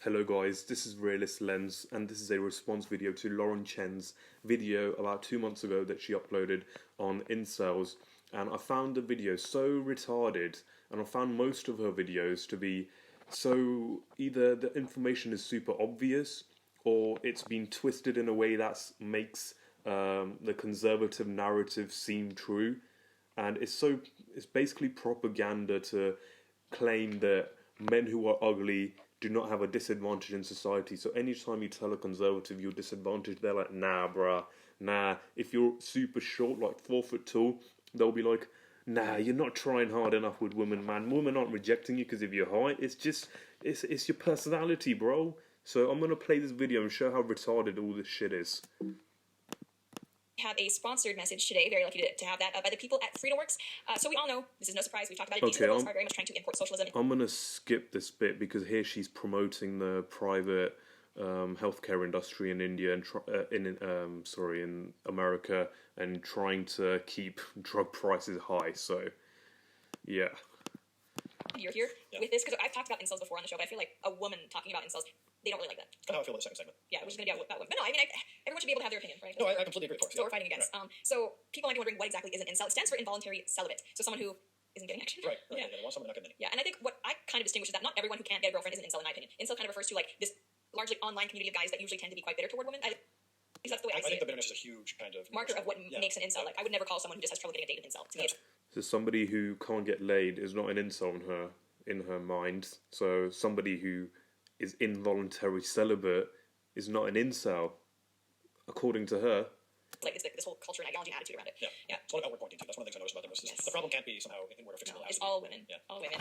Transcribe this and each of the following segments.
Hello guys, this is Realist Lens and this is a response video to Chen's video about 2 months ago that she uploaded on incels, and I found the video so retarded, and I found most of her videos to be so either the information is super obvious or it's been twisted in a way that makes the conservative narrative seem true, and it's basically propaganda to claim that men who are ugly do not have a disadvantage in society. So anytime you tell a conservative you're disadvantaged, they're like, nah, bruh, nah. If you're super short, like 4 foot tall, they'll be like, nah, you're not trying hard enough with women, man. Women aren't rejecting you because of your height. It's just, it's your personality, bro. So I'm gonna play this video and show how retarded all this shit is. Have a sponsored message today. Very lucky to have that by the people at FreedomWorks. So we all know, this is no surprise, we've talked about it. These liberals are very much trying to import socialism. I'm going to skip this bit because here she's promoting the private healthcare industry in India and in America, and trying to keep drug prices high. So, yeah. You're here with this because I've talked about incels before on the show, but I feel like a woman talking about incels, they don't really like that. That's how I feel about the second segment. Yeah, we're just going to be about women. But no, I mean, everyone should be able to have their opinion, right? No, I completely agree, of course. So what we're fighting against. Right. So people might be wondering what exactly is an incel. It stands for involuntary celibate. So someone who isn't getting action. Right. Yeah. They want someone not getting any. Yeah, and I think what I kind of distinguish is that not everyone who can't get a girlfriend is an incel, in my opinion. Incel kind of refers to like this largely online community of guys that usually tend to be quite bitter toward women. That's the way I see think it. the bitterness is a huge kind of marker of what makes an incel. Like, I would never call someone who just has trouble getting a date an incel. To me, so somebody who can't get laid is not an incel in her mind. So somebody who is involuntary celibate is not an incel, according to her. Like, it's this whole culture and ideology and attitude around it. Yeah. It's one of outward pointing too. That's one of the things I noticed about them. Is the problem can't be somehow inward or fixable. No, it's all women. Yeah. All women.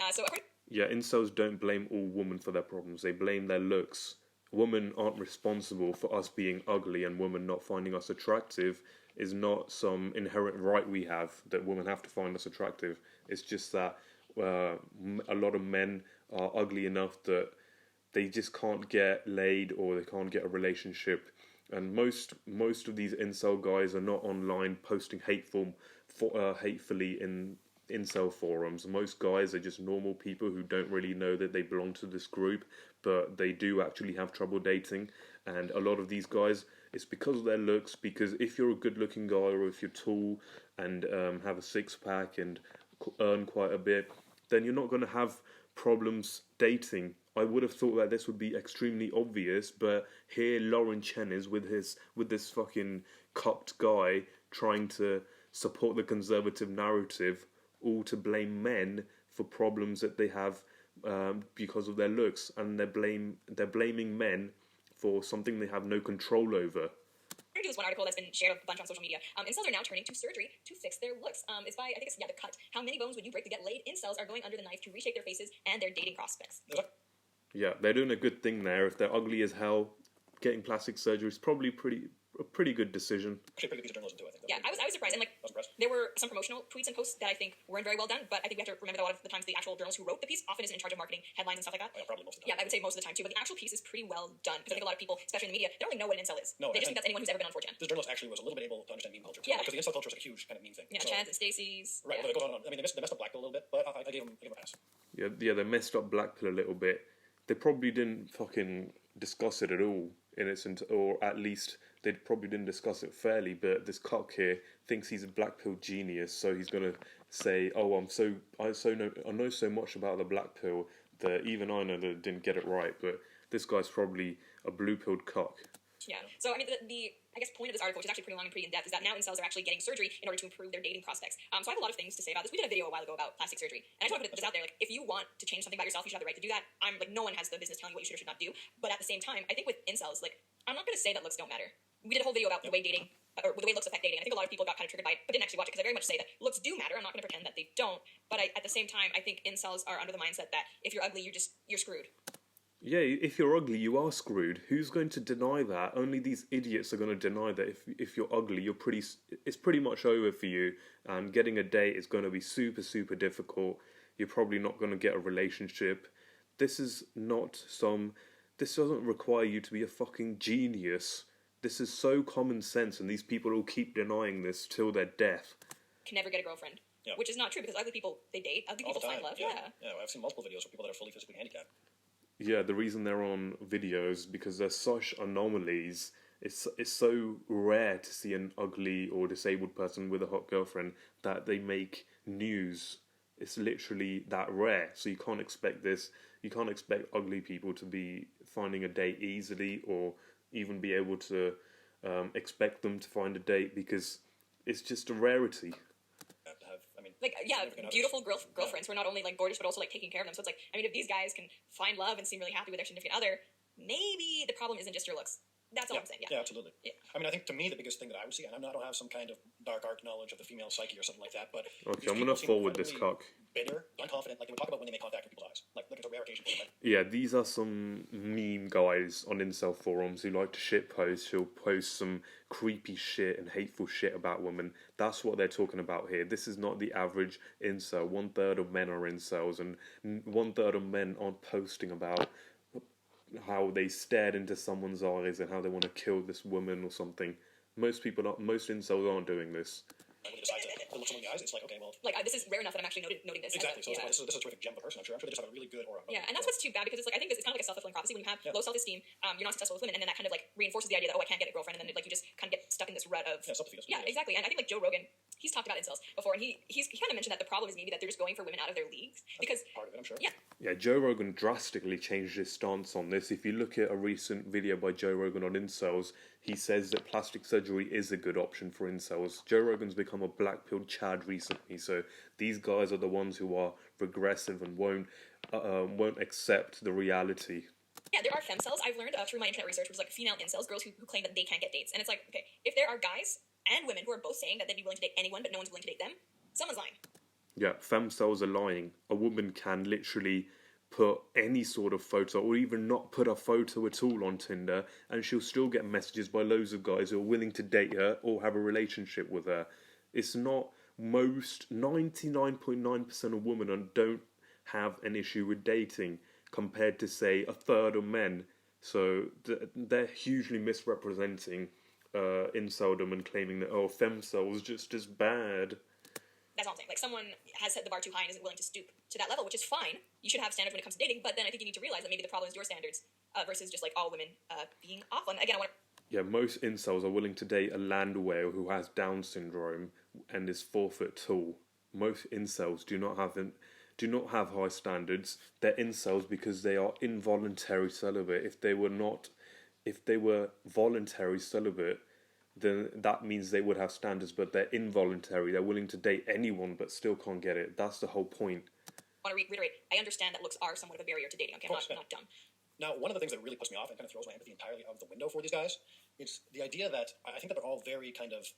Yeah, incels don't blame all women for their problems. They blame their looks. Women aren't responsible for us being ugly, and women not finding us attractive is not some inherent right we have that women have to find us attractive. It's just that a lot of men are ugly enough that they just can't get laid or they can't get a relationship. And most of these incel guys are not online posting hatefully in incel forums. Most guys are just normal people who don't really know that they belong to this group, but they do actually have trouble dating. And a lot of these guys, it's because of their looks, because if you're a good-looking guy or if you're tall and have a six-pack and earn quite a bit, then you're not going to have problems dating. I would have thought that this would be extremely obvious, but here Chen is with this fucking cucked guy trying to support the conservative narrative, all to blame men for problems that they have because of their looks, and they're blaming men for something they have no control over. I'm going to do this one article that's been shared a bunch on social media. Incels are now turning to surgery to fix their looks. It's by, I think it's, The Cut. How many bones would you break to get laid? Incels are going under the knife to reshape their faces and their dating prospects. Yeah, they're doing a good thing there. If they're ugly as hell, getting plastic surgery is probably a pretty good decision. Actually, a pretty good piece of journalism too, I think. Yeah, I was surprised, and there were some promotional tweets and posts that I think weren't very well done, but I think we have to remember that a lot of the times the actual journalist who wrote the piece often isn't in charge of marketing, headlines, and stuff like that. Yeah, probably most of the time. Yeah, I would say most of the time too, but the actual piece is pretty well done, because I think a lot of people, especially in the media, they don't really know what an incel is. No, they just think that's anyone who's ever been on 4chan. This journalist actually was a little bit able to understand meme culture too. Yeah. Because the incel culture is like a huge kind of meme thing. Yeah, so, Chad's and Stacy's. Right, but it goes on and on. I mean, they messed up Black Pill a little bit, but I gave them a pass. Yeah, they messed up Black Pill a little bit. They probably didn't fucking discuss it at all or at least they probably didn't discuss it fairly. But this cock here thinks he's a Black Pill genius, so he's gonna say, "Oh, I know so much about the Black Pill that even I know that I didn't get it right." But this guy's probably a blue-pilled cock. Yeah. So I mean, the I guess point of this article, which is actually pretty long and pretty in depth, is that now incels are actually getting surgery in order to improve their dating prospects. So I have a lot of things to say about this. We did a video a while ago about plastic surgery, and I just want to put this out there. Like, if you want to change something about yourself, you should have the right to do that. I'm like, no one has the business telling you what you should or should not do. But at the same time, I think with incels, like, I'm not going to say that looks don't matter. We did a whole video about the way dating, or the way looks affect dating. I think a lot of people got kind of triggered by it, but didn't actually watch it, because I very much say that looks do matter. I'm not going to pretend that they don't. But at the same time, I think incels are under the mindset that if you're ugly, you're screwed. Yeah, if you're ugly, you are screwed. Who's going to deny that? Only these idiots are going to deny that if you're ugly, it's pretty much over for you. And getting a date is going to be super, super difficult. You're probably not going to get a relationship. This doesn't require you to be a fucking genius. This is so common sense, and these people will keep denying this till their death. Can never get a girlfriend. Yeah. Which is not true, because ugly people, they date. Ugly people find love. Yeah, I've seen multiple videos of people that are fully physically handicapped. Yeah, the reason they're on videos because they're such anomalies. It's so rare to see an ugly or disabled person with a hot girlfriend that they make news. It's literally that rare. So you can't expect this. You can't expect ugly people to be finding a date easily, or even be able to expect them to find a date, because it's just a rarity. I mean, Like, yeah, significant others. beautiful girlfriends who are not only like gorgeous but also like taking care of them. So it's like, I mean, if these guys can find love and seem really happy with their significant other, maybe the problem isn't just your looks. That's all I'm saying. Yeah, absolutely. Yeah. I mean, I think to me the biggest thing that I would see, and I don't have some kind of dark art knowledge of the female psyche or something like that, but Okay, these I'm people gonna seem forward this incredibly cock. bitter, unconfident. Like they would talk about when they make contact with people's eyes. Like it's a rare occasion for them. Yeah, these are some meme guys on incel forums who like to shit post, who'll post some creepy shit and hateful shit about women. That's what they're talking about here. This is not the average incel. 1/3 of men are incels, and 1/3 of men aren't posting about how they stared into someone's eyes and how they want to kill this woman or something. Most incels aren't doing this. And when you decide to look someone in the eyes, it's like, okay, well, Like, this is rare enough that I'm actually noting this. exactly. So Yeah. this is a terrific gem of a person. I'm sure they just have a really good aura. Yeah, and that's what's too bad, because it's like, I think it's kind of like a self-fulfilling prophecy. When you have Yeah. low self-esteem, you're not successful with women, and then that kind of like reinforces the idea that, oh, I can't get a girlfriend, and then like you just kind of get stuck in this rut of self-defeat. yeah, exactly. And I think like Joe Rogan, he's talked about incels before, and he kind of mentioned that the problem is maybe that they're just going for women out of their leagues, because Part of it, I'm sure. yeah, Yeah, Joe Rogan drastically changed his stance on this. If you look at a recent video by Joe Rogan on incels, he says that plastic surgery is a good option for incels. Joe Rogan's become a black-pilled Chad recently, so these guys are the ones who are regressive and won't accept the reality. yeah, there are femcells. I've learned through my internet research, which is like female incels, girls who claim that they can't get dates, and it's like, okay, if there are guys and women who are both saying that they'd be willing to date anyone, but no one's willing to date them, someone's lying. Yeah, femcells are lying. A woman can literally put any sort of photo, or even not put a photo at all on Tinder, and she'll still get messages by loads of guys who are willing to date her or have a relationship with her. It's not 99.9% of women don't have an issue with dating, compared to, say, 1/3 of men. So they're hugely misrepresenting inceldom and claiming that, oh, femcells just as bad. That's all I'm saying. Like, someone has set the bar too high and isn't willing to stoop to that level, which is fine. You should have standards when it comes to dating, but then I think you need to realize that maybe the problem is your standards versus just like all women being off. And again, I want to. Yeah, most incels are willing to date a land whale who has Down syndrome and is 4 foot tall. Most incels do not have high standards. They're incels because they are involuntary celibate. If they were voluntary celibate, then that means they would have standards, but they're involuntary. They're willing to date anyone, but still can't get it. That's the whole point. I want to reiterate, I understand that looks are somewhat of a barrier to dating. Okay, I'm not dumb. Now, one of the things that really puts me off and kind of throws my empathy entirely out of the window for these guys is the idea that I think that they're all very kind of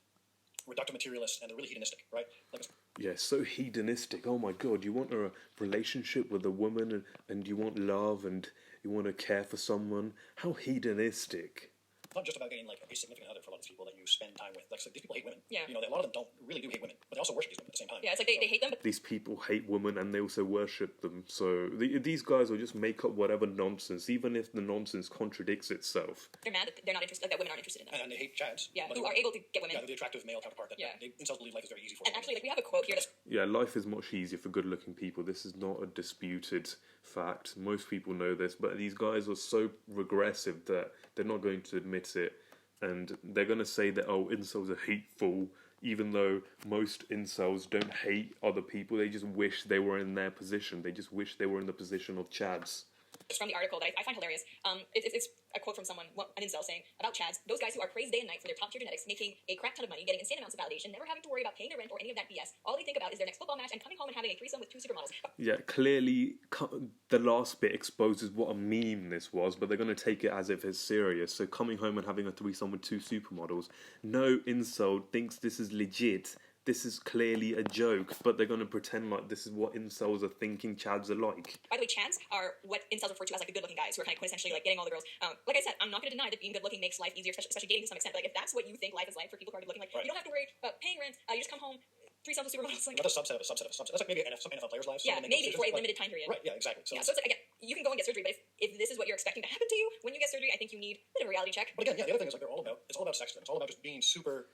reductive materialists and they're really hedonistic, right? Like, Yeah, so hedonistic. Oh my god, you want a relationship with a woman, and you want love, and you want to care for someone? How hedonistic. it's not just about getting like a significant other for a lot of these people that you spend time with. Like, so these people hate women. Yeah. You know, a lot of them really do hate women, but they also worship these women at the same time. Yeah, it's like they hate them, but These people hate women and they also worship them. So these guys will just make up whatever nonsense, even if the nonsense contradicts itself. they're mad that they're not interested, that women aren't interested in them. And they hate Chads. Yeah, but who they- are able to get women. Yeah, they're the attractive male counterpart that incels believe life is very easy for And them. actually, like, we have a quote here that's Yeah, life is much easier for good-looking people. This is not a disputed fact. Most people know this, but these guys are so regressive that they're not going to admit it. And they're going to say that, oh, incels are hateful, even though most incels don't hate other people. They just wish they were in their position. They just wish they were in the position of Chads. from the article that I find hilarious. It's a quote from someone, an incel, saying about Chads, those guys who are praised day and night for their top-tier genetics, making a crap ton of money, getting insane amounts of validation, never having to worry about paying their rent or any of that BS. All they think about is their next football match and coming home and having a threesome with 2 supermodels. Yeah, clearly the last bit exposes what a meme this was, but they're going to take it as if it's serious. So coming home and having a threesome with 2 supermodels. No incel thinks this is legit. This is clearly a joke, but they're going to pretend like this is what incels are thinking Chads are like. By the way, Chads are what incels refer to as like the good-looking guys who are kind of quintessentially like getting all the girls. Like I said, I'm not going to deny that being good-looking makes life easier, especially dating to some extent. But like, if that's what you think life is like for people who are good-looking, like you don't have to worry about paying rent. You just come home, threesomes with supermodels. Like, Another subset of a subset of a subset. That's like maybe some NFL players' lives. yeah, maybe for a limited time period. Right, yeah, exactly. Yeah, so it's like, again, you can go and get surgery, but if this is what you're expecting to happen to you when you get surgery, I think you need a bit of a reality check. But again, yeah, the other thing is like it's all about sex to them. It's all about just being super.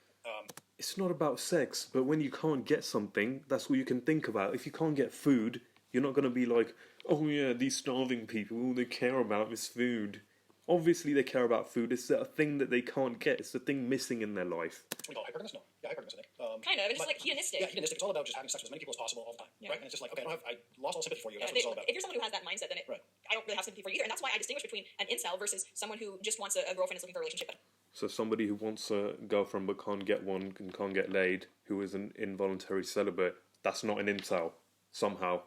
It's not about sex, but when you can't get something, that's what you can think about. If you can't get food, you're not going to be like, oh yeah, these starving people, all they care about is food. Obviously, they care about food. It's a thing that they can't get. It's a thing missing in their life. We call it hypergamous? No. Yeah, hypergamous, I think. Kind of. It's just like hedonistic. Yeah, hedonistic. It's all about just having sex with as many people as possible all the time. Yeah. Right? And it's just like, okay, I lost all sympathy for you. Yeah, That's what it's all about. if you're someone who has that mindset, then Right. I don't really have sympathy for you either. And that's why I distinguish between an incel versus someone who just wants a girlfriend and is looking for a relationship. So somebody who wants a girlfriend but can't get one and can't get laid, who is an involuntary celibate, that's not an incel. Somehow.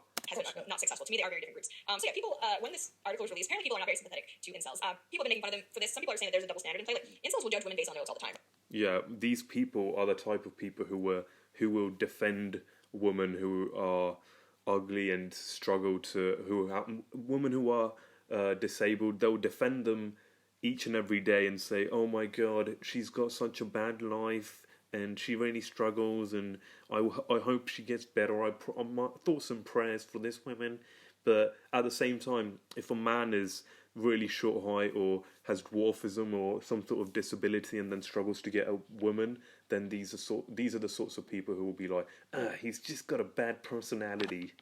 Not successful. To me, they are very different groups. So yeah, people, when this article was released, apparently people are not very sympathetic to incels. People have been making fun of them for this. Some people are saying that there's a double standard in play. Like, incels will judge women based on their looks all the time. Yeah, these people are the type of people who will defend women who are ugly and struggle to women who are disabled. They'll defend them each and every day and say, "Oh my God, she's got such a bad life." And she really struggles, and I hope she gets better. My thoughts and prayers for this woman. But at the same time, if a man is really short height or has dwarfism or some sort of disability and then struggles to get a woman, then these are the sorts of people who will be like, he's just got a bad personality.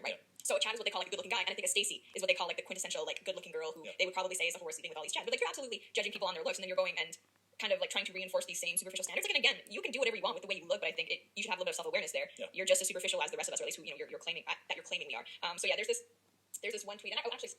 Right. So Chad is what they call like a good-looking guy, and I think a Stacy is what they call like the quintessential like good-looking girl who they would probably say is a whore sleeping with all these Chads. But like you're absolutely judging people on their looks, and then you're going and kind of like trying to reinforce these same superficial standards. Like, and again, you can do whatever you want with the way you look, but I think you should have a little bit of self-awareness there. Yeah. You're just as superficial as the rest of us, or at least who you're claiming that you're claiming we are. So yeah, there's this one tweet, and actually.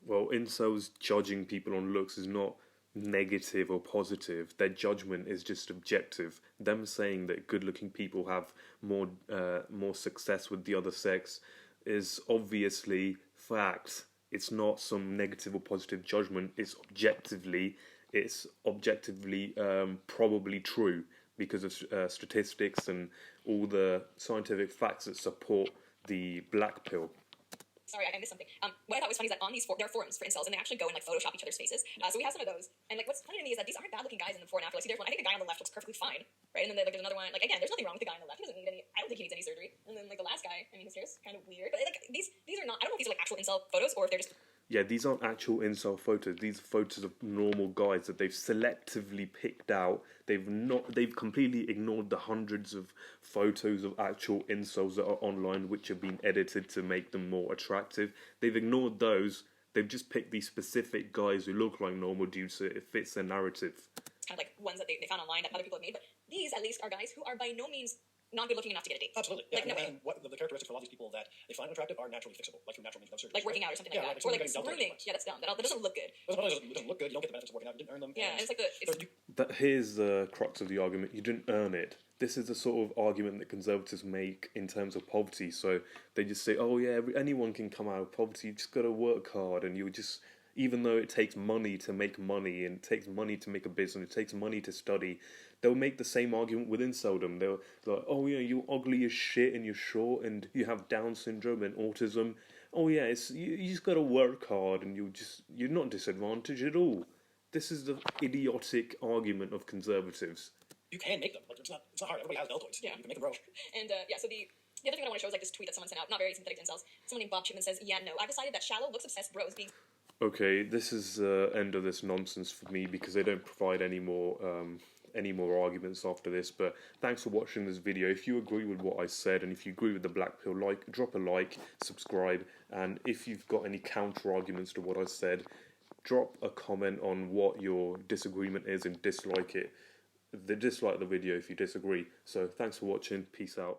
Well, incels judging people on looks is not negative or positive. Their judgment is just objective. Them saying that good-looking people have more success with the other sex is obviously fact. It's not some negative or positive judgment. It's objectively probably true because of statistics and all the scientific facts that support the black pill. Sorry, I missed something. What I thought was funny is that on these there are forums for incels, and they actually go and like Photoshop each other's faces. So we have some of those. And like, what's funny to me is that these aren't bad-looking guys in the before and after. Like, see, there's one. I think the guy on the left looks perfectly fine, right? And then there's another one. Like, again, there's nothing wrong with the guy on the left. He doesn't need any. I don't think he needs any surgery. And then like the last guy, I mean, his hair's kind of weird. But like these are not. I don't know if these are like actual incel photos or if they're just. Yeah, these aren't actual incel photos. These are photos of normal guys that they've selectively picked out. They've completely ignored the hundreds of photos of actual incels that are online which have been edited to make them more attractive. They've ignored those. They've just picked these specific guys who look like normal dudes so it fits their narrative. Kind of like ones that they found online that other people have made. But these, at least, are guys who are by no means not good looking enough to get a date. Absolutely. Yeah. Like, no way. And what the characteristics for a lot of these people that they find attractive are naturally fixable, like through natural means of surgery. Like working out or something like that. Like Or like getting deltoid grooming. implants. Yeah, that's dumb. That doesn't look good. It doesn't look good. You don't get the benefits of working out. You didn't earn them. Yeah, and it's like Here's the crux of the argument. You didn't earn it. This is the sort of argument that conservatives make in terms of poverty. So they just say, oh yeah, anyone can come out of poverty. You just got to work hard, and you just, even though it takes money to make money, and it takes money to make a business, it takes money to study, they'll make the same argument with inceldom. They're like, oh yeah, you're ugly as shit, and you're short, and you have Down syndrome and autism. Oh yeah, you just got to work hard, and you're not disadvantaged at all. This is the idiotic argument of conservatives. You can make them. Like, it's not hard. Everybody has deltoids. Yeah. You can make them grow. And so the other thing I want to show is like this tweet that someone sent out, not very sympathetic to incels. Someone named Bob Chipman says, yeah, no, I've decided that shallow, looks obsessed bros being... Okay, this is the end of this nonsense for me because they don't provide any more arguments after this. But thanks for watching this video. If you agree with what I said and if you agree with the black pill, drop a like, subscribe, and if you've got any counter arguments to what I said, drop a comment on what your disagreement is and dislike it. Dislike the video if you disagree. So thanks for watching. Peace out.